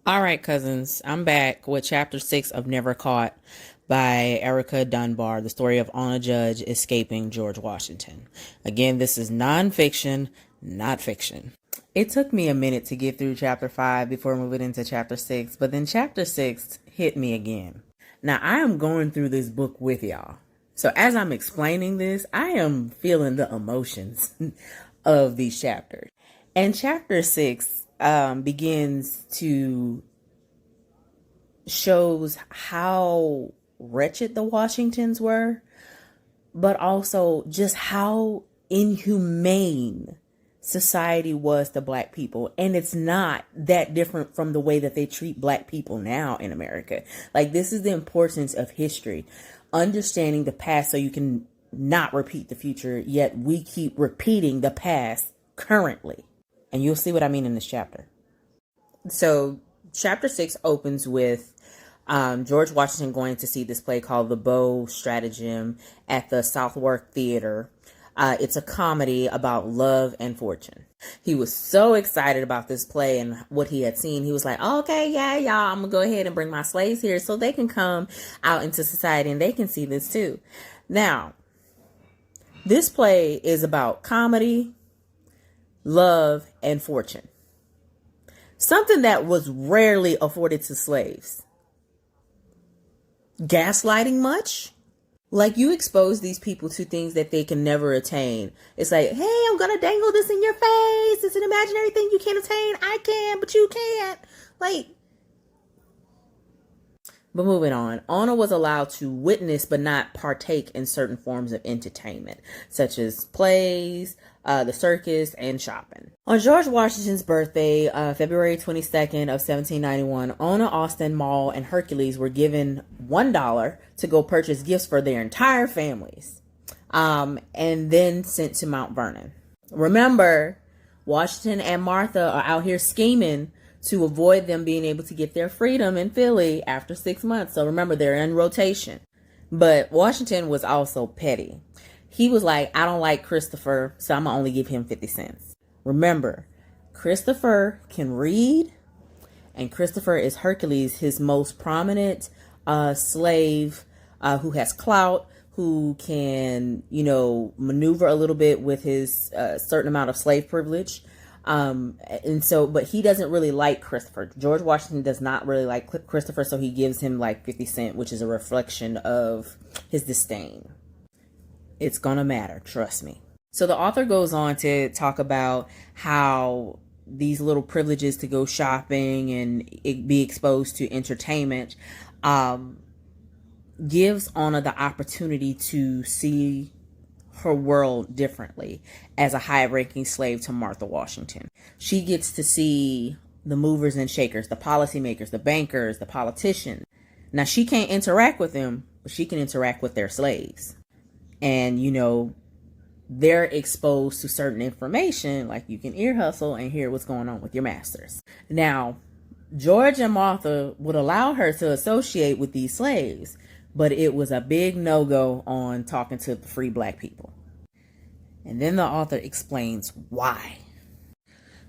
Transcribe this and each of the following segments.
All right, cousins, I'm back with chapter 6 of Never Caught by Erica Dunbar, the story of Anna Judge escaping George Washington. Again, this is nonfiction, not fiction. It took me a minute to get through chapter 5 before moving into chapter 6, but then chapter 6 hit me again. Now, I am going through this book with y'all. So as I'm explaining this, I am feeling the emotions of these chapters. And chapter 6 begins to shows how wretched the Washingtons were, but also just how inhumane society was to black people. And it's not that different from the way that they treat black people now in America. Like, this is the importance of history, understanding the past so you can not repeat the future, yet we keep repeating the past currently. And you'll see what I mean in this chapter. So chapter 6 opens with George Washington going to see this play called The Bow Stratagem at the Southwark Theater. It's a comedy about love and fortune. He was so excited about this play and what he had seen. He was like, oh, okay, yeah, y'all, I'm going to go ahead and bring my slaves here so they can come out into society and they can see this too. Now, this play is about comedy, love, and fortune. Something that was rarely afforded to slaves. Gaslighting much? Like, you expose these people to things that they can never attain. It's like, hey, I'm gonna dangle this in your face. It's an imaginary thing you can't attain. I can, but you can't. Like, but moving on, Anna was allowed to witness but not partake in certain forms of entertainment, such as plays, the circus, and shopping. On George Washington's birthday, February 22nd of 1791, Anna, Austin, Maul, and Hercules were given $1 to go purchase gifts for their entire families, and then sent to Mount Vernon. Remember, Washington and Martha are out here scheming to avoid them being able to get their freedom in Philly after 6 months. So remember, they're in rotation. But Washington was also petty. He was like, I don't like Christopher, so I'm going to only give him 50 cents. Remember, Christopher can read, and Christopher is Hercules, his most prominent slave who has clout, who can, maneuver a little bit with his certain amount of slave privilege. And so, but he doesn't really like Christopher. George Washington does not really like Christopher, so he gives him like 50 cents, which is a reflection of his disdain. It's gonna matter, trust me. So the author goes on to talk about how these little privileges to go shopping and be exposed to entertainment gives Anna the opportunity to see her world differently as a high-ranking slave to Martha Washington. She gets to see the movers and shakers, the policymakers, the bankers, the politicians. Now, she can't interact with them, but she can interact with their slaves. And, they're exposed to certain information, like you can ear hustle and hear what's going on with your masters. Now, George and Martha would allow her to associate with these slaves, but it was a big no-go on talking to free black people. And then the author explains why.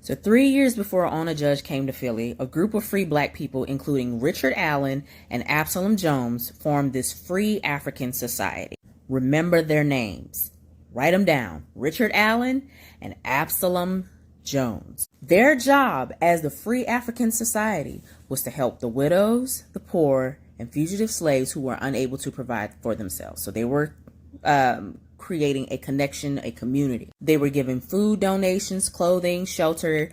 So 3 years before Anna Judge came to Philly, a group of free black people, including Richard Allen and Absalom Jones, formed this Free African Society. Remember their names. Write them down. Richard Allen and Absalom Jones. Their job as the Free African Society was to help the widows, the poor, and fugitive slaves who were unable to provide for themselves. So they were creating a connection, a community. They were giving food donations, clothing, shelter,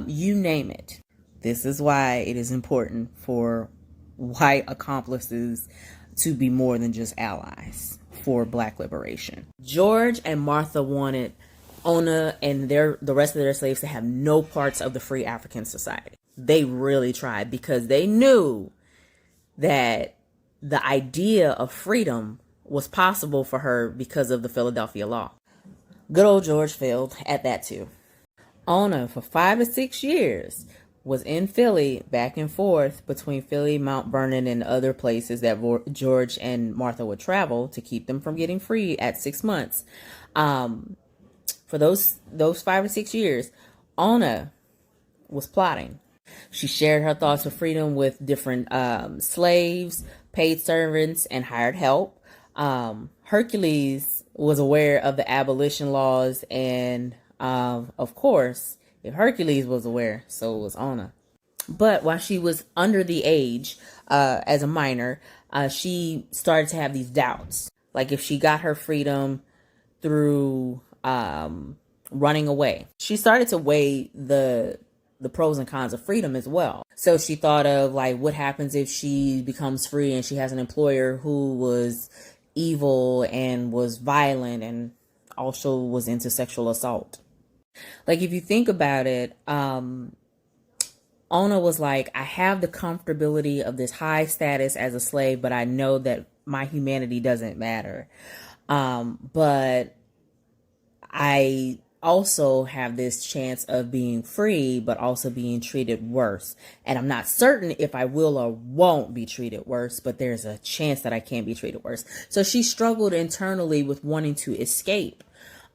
you name it. This is why it is important for white accomplices to be more than just allies for black liberation. George and Martha wanted Anna and the rest of their slaves to have no parts of the Free African Society. They really tried because they knew that the idea of freedom was possible for her because of the Philadelphia Law. Good old George failed at that too. Anna, for 5 or 6 years, was in Philly, back and forth between Philly, Mount Vernon, and other places that George and Martha would travel to keep them from getting free at 6 months. For those 5 or 6 years, Anna was plotting. She shared her thoughts of freedom with different slaves, paid servants, and hired help. Hercules was aware of the abolition laws, and of course, if Hercules was aware, so was Ona. But while she was under the age, as a minor, she started to have these doubts. Like if she got her freedom through running away, she started to weigh the pros and cons of freedom as well. So she thought of like, what happens if she becomes free and she has an employer who was evil and was violent and also was into sexual assault. Like if you think about it, Ona was like, I have the comfortability of this high status as a slave, but I know that my humanity doesn't matter. But I also have this chance of being free, but also being treated worse. And I'm not certain if I will or won't be treated worse, but there's a chance that I can be treated worse. So she struggled internally with wanting to escape.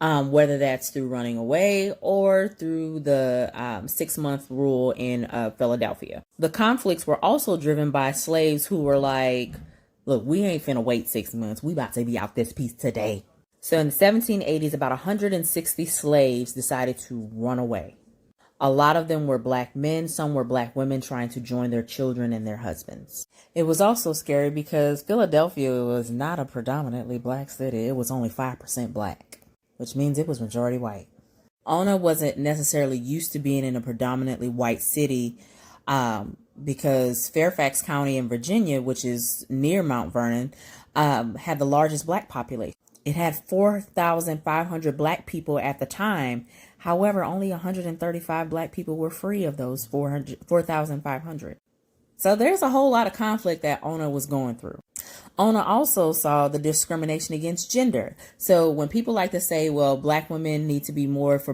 Whether that's through running away or through the 6-month rule in Philadelphia. The conflicts were also driven by slaves who were like, look, we ain't finna wait 6 months. We about to be out this piece today. So in the 1780s, about 160 slaves decided to run away. A lot of them were black men. Some were black women trying to join their children and their husbands. It was also scary because Philadelphia was not a predominantly black city. It was only 5% black, which means it was majority white. Ona wasn't necessarily used to being in a predominantly white city because Fairfax County in Virginia, which is near Mount Vernon, had the largest black population. It had 4,500 black people at the time. However, only 135 black people were free of those 4,500. So there's a whole lot of conflict that Ona was going through. Ona also saw the discrimination against gender. So when people like to say, well, black women need to be more for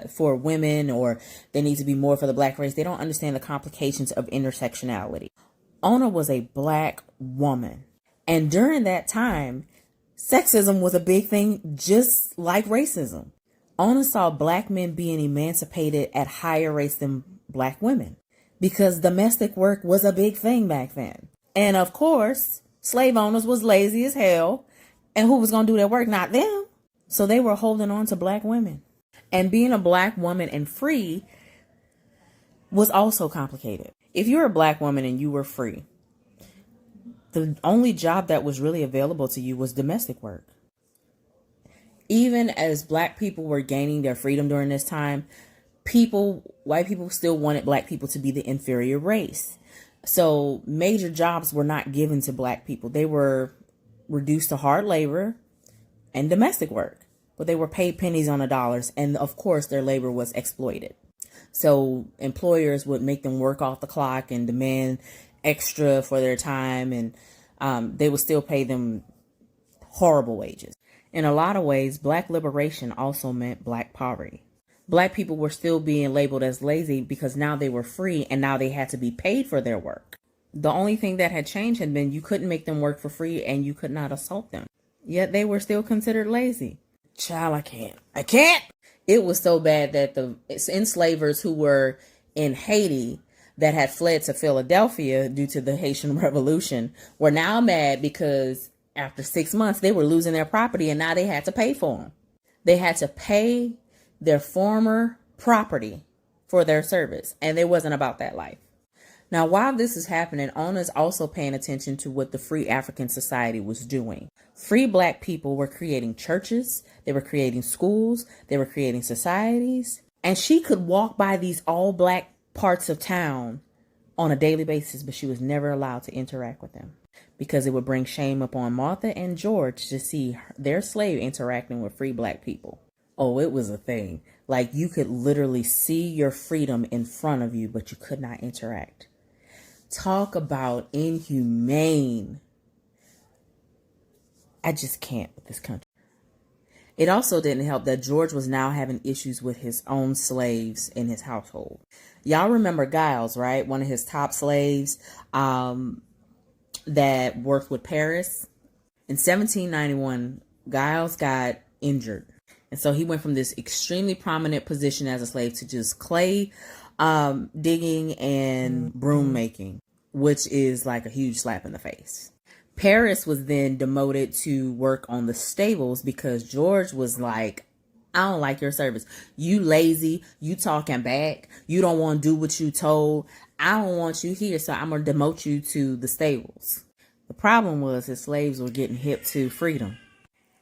for women, or they need to be more for the black race, they don't understand the complications of intersectionality. Ona was a black woman. And during that time, sexism was a big thing, just like racism. Ona saw black men being emancipated at higher rates than black women because domestic work was a big thing back then. And of course, slave owners was lazy as hell. And who was going to do that work? Not them. So they were holding on to black women. And being a black woman and free was also complicated. If you're a black woman and you were free, the only job that was really available to you was domestic work. Even as black people were gaining their freedom during this time, white people still wanted black people to be the inferior race. So major jobs were not given to black people. They were reduced to hard labor and domestic work, but they were paid pennies on the dollars. And of course, their labor was exploited. So employers would make them work off the clock and demand extra for their time, and they would still pay them horrible wages. In a lot of ways, black liberation also meant black poverty. Black people were still being labeled as lazy because now they were free and now they had to be paid for their work. The only thing that had changed had been you couldn't make them work for free and you could not assault them. Yet they were still considered lazy. Child, I can't. It was so bad that the enslavers who were in Haiti that had fled to Philadelphia due to the Haitian Revolution were now mad because after 6 months they were losing their property and now they had to pay for them. They had to pay their former property for their service, and it wasn't about that life. Now, while this is happening, Ona's also paying attention to what the Free African Society was doing. Free black people were creating churches, they were creating schools, they were creating societies, and she could walk by these all black parts of town on a daily basis, but she was never allowed to interact with them because it would bring shame upon Martha and George to see their slave interacting with free black people. Oh, it was a thing. Like you could literally see your freedom in front of you, but you could not interact. Talk about inhumane. I just can't with this country. It also didn't help that George was now having issues with his own slaves in his household. Y'all remember Giles, right? One of his top slaves that worked with Paris. In 1791, Giles got injured. And so he went from this extremely prominent position as a slave to just clay digging and broom making, which is like a huge slap in the face. Paris was then demoted to work on the stables because George was like, I don't like your service. You lazy. You talking back. You don't want to do what you told. I don't want you here, so I'm going to demote you to the stables. The problem was his slaves were getting hip to freedom.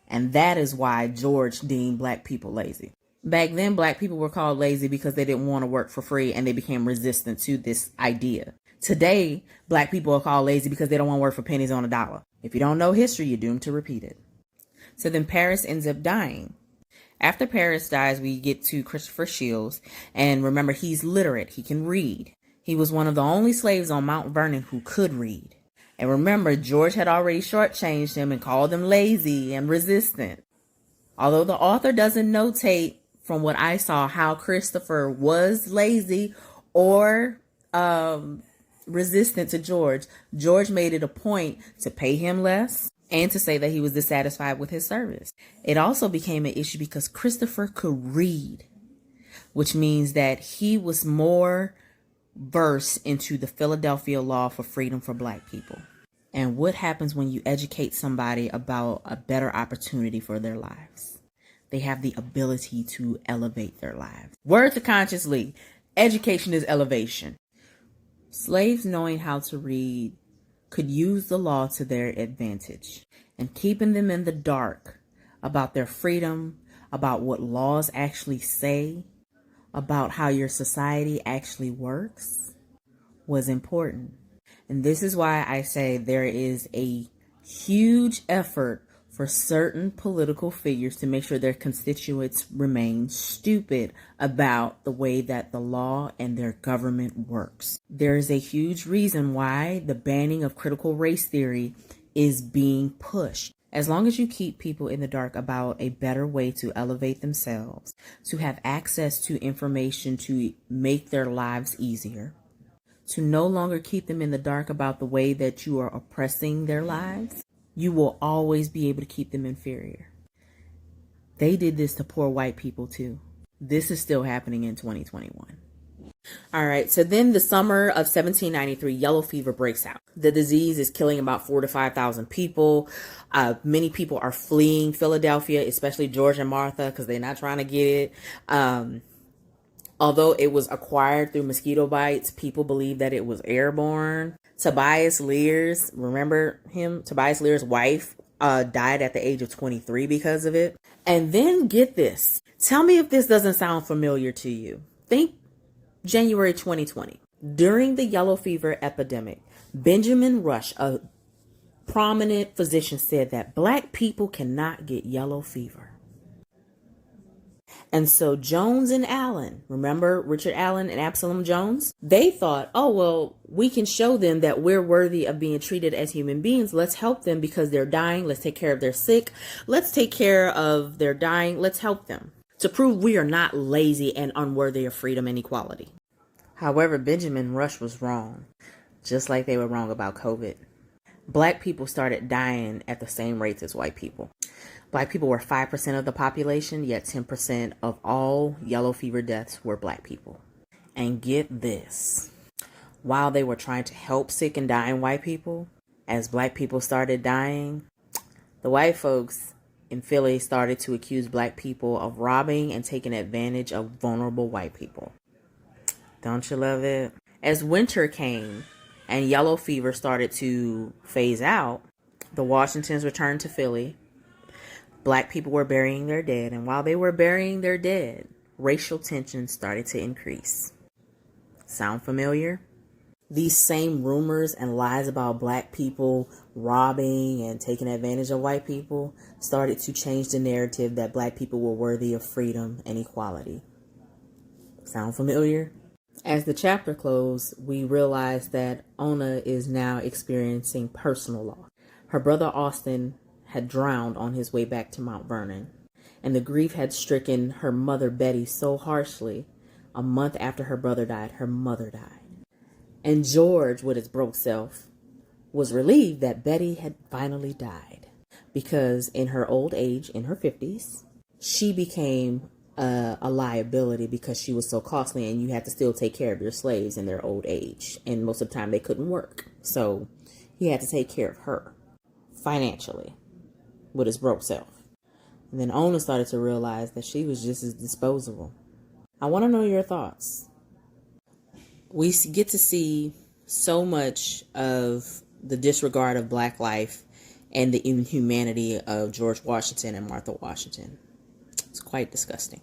And that is why George deemed black people lazy. Back then, black people were called lazy because they didn't want to work for free and they became resistant to this idea. Today, black people are called lazy because they don't want to work for pennies on a dollar. If you don't know history, you're doomed to repeat it. So then Paris ends up dying. After Paris dies, we get to Christopher Shields. And remember, he's literate. He can read. He was one of the only slaves on Mount Vernon who could read. And remember, George had already shortchanged him and called him lazy and resistant. Although the author doesn't notate, from what I saw, how Christopher was lazy or resistant to George, George made it a point to pay him less and to say that he was dissatisfied with his service. It also became an issue because Christopher could read, which means that he was more versed into the Philadelphia law for freedom for black people. And what happens when you educate somebody about a better opportunity for their lives? They have the ability to elevate their lives. Word to Conscious Lee, education is elevation. Slaves knowing how to read could use the law to their advantage, and keeping them in the dark about their freedom, about what laws actually say, about how your society actually works, was important. And this is why I say there is a huge effort for certain political figures to make sure their constituents remain stupid about the way that the law and their government works. There is a huge reason why the banning of critical race theory is being pushed. As long as you keep people in the dark about a better way to elevate themselves, to have access to information to make their lives easier, to no longer keep them in the dark about the way that you are oppressing their lives, you will always be able to keep them inferior. They did this to poor white people too. This is still happening in 2021. All right, so then the summer of 1793, yellow fever breaks out. The disease is killing about 4,000 to 5,000 people. Many people are fleeing Philadelphia, especially George and Martha, because they're not trying to get it. Although it was acquired through mosquito bites, people believe that it was airborne. Tobias Lear's, remember him? Tobias Lear's wife died at the age of 23 because of it. And then get this. Tell me if this doesn't sound familiar to you. Think January 2020. During the yellow fever epidemic, Benjamin Rush, a prominent physician, said that black people cannot get yellow fever. And so Jones and Allen, remember Richard Allen and Absalom Jones? They thought, oh, well, we can show them that we're worthy of being treated as human beings. Let's help them because they're dying. Let's take care of their sick. Let's take care of their dying. Let's help them to prove we are not lazy and unworthy of freedom and equality. However, Benjamin Rush was wrong, just like they were wrong about COVID. Black people started dying at the same rates as white people. Black people were 5% of the population, yet 10% of all yellow fever deaths were black people. And get this, while they were trying to help sick and dying white people, as black people started dying, the white folks in Philly started to accuse black people of robbing and taking advantage of vulnerable white people. Don't you love it? As winter came and yellow fever started to phase out, the Washingtons returned to Philly. Black people were burying their dead, and while they were burying their dead, racial tensions started to increase. Sound familiar? These same rumors and lies about black people robbing and taking advantage of white people started to change the narrative that black people were worthy of freedom and equality. Sound familiar? As the chapter closed, we realized that Ona is now experiencing personal loss. Her brother Austin had drowned on his way back to Mount Vernon, and the grief had stricken her mother Betty so harshly. A month after her brother died, her mother died. And George, with his broke self, was relieved that Betty had finally died, because in her old age, in her 50s, she became a liability because she was so costly, and you had to still take care of your slaves in their old age. And most of the time they couldn't work. So he had to take care of her financially with his broke self. And then Ona started to realize that she was just as disposable. I want to know your thoughts. We get to see so much of the disregard of Black life and the inhumanity of George Washington and Martha Washington. It's quite disgusting.